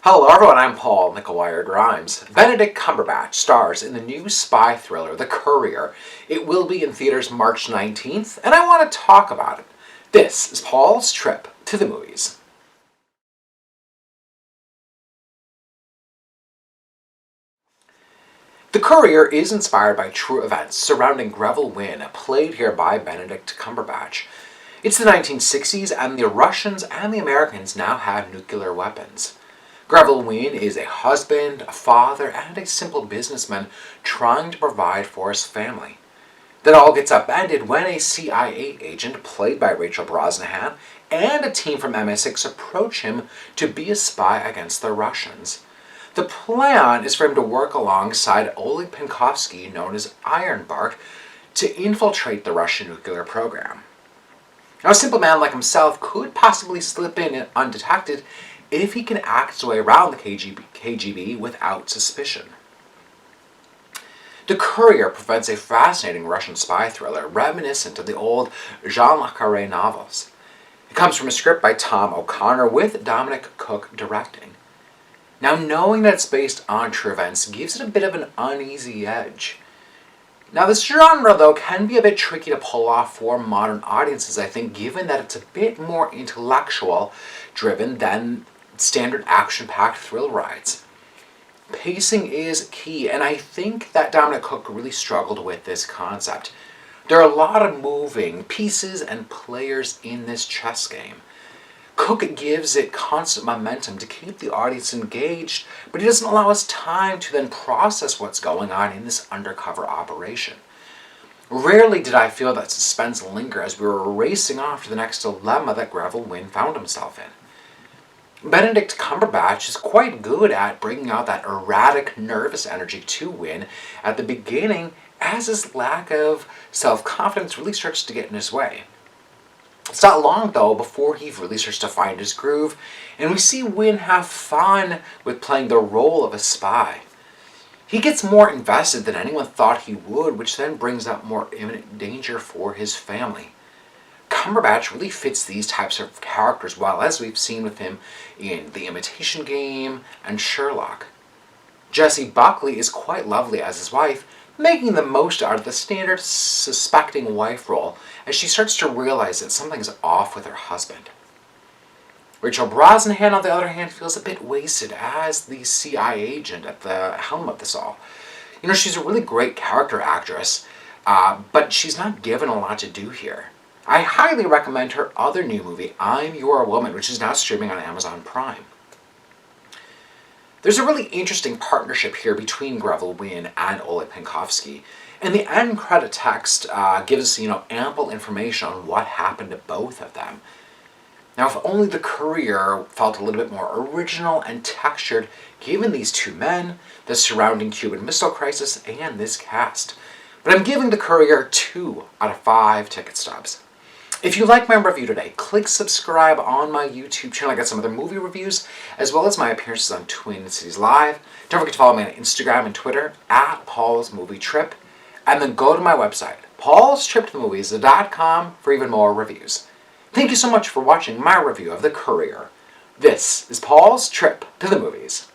Hello everyone, I'm Paul McGuire Grimes. Benedict Cumberbatch stars in the new spy thriller, The Courier. It will be in theaters March 19th, and I want to talk about it. This is Paul's trip to the movies. The Courier is inspired by true events surrounding Greville Wynne, played here by Benedict Cumberbatch. It's the 1960s, and the Russians and the Americans now have nuclear weapons. Greville Wynne is a husband, a father, and a simple businessman trying to provide for his family. That all gets upended when a CIA agent, played by Rachel Brosnahan, and a team from MI6 approach him to be a spy against the Russians. The plan is for him to work alongside Oleg Penkovsky, known as Ironbark, to infiltrate the Russian nuclear program. Now, a simple man like himself could possibly slip in undetected if he can act his way around the KGB without suspicion. The Courier presents a fascinating Russian spy thriller reminiscent of the old Jean le Carré novels. It comes from a script by Tom O'Connor with Dominic Cooke directing. Now, knowing that it's based on true events gives it a bit of an uneasy edge. Now, this genre, though, can be a bit tricky to pull off for modern audiences, I think, given that it's a bit more intellectual-driven than standard action-packed thrill rides. Pacing is key, and I think that Dominic Cooke really struggled with this concept. There are a lot of moving pieces and players in this chess game. Cooke gives it constant momentum to keep the audience engaged, but he doesn't allow us time to then process what's going on in this undercover operation. Rarely did I feel that suspense linger as we were racing off to the next dilemma that Greville Wynne found himself in. Benedict Cumberbatch is quite good at bringing out that erratic, nervous energy to Wynne at the beginning, as his lack of self-confidence really starts to get in his way. It's not long, though, before he really starts to find his groove, and we see Wynne have fun with playing the role of a spy. He gets more invested than anyone thought he would, which then brings up more imminent danger for his family. Cumberbatch really fits these types of characters well, as we've seen with him in The Imitation Game and Sherlock. Jessie Buckley is quite lovely as his wife, making the most out of the standard suspecting wife role as she starts to realize that something's off with her husband. Rachel Brosnahan, on the other hand, feels a bit wasted as the CIA agent at the helm of this all. She's a really great character actress, but she's not given a lot to do here. I highly recommend her other new movie, I'm Your Woman, which is now streaming on Amazon Prime. There's a really interesting partnership here between Greville Wynne and Oleg Penkovsky, and the end credit text gives us, ample information on what happened to both of them. Now, if only The Courier felt a little bit more original and textured, given these two men, the surrounding Cuban Missile Crisis, and this cast. But I'm giving The Courier 2 out of 5 ticket stubs. If you like my review today, click subscribe on my YouTube channel. I got some other movie reviews, as well as my appearances on Twin Cities Live. Don't forget to follow me on Instagram and Twitter, @PaulsMovieTrip. And then go to my website, paulstriptothemovies.com, for even more reviews. Thank you so much for watching my review of The Courier. This is Paul's Trip to the Movies.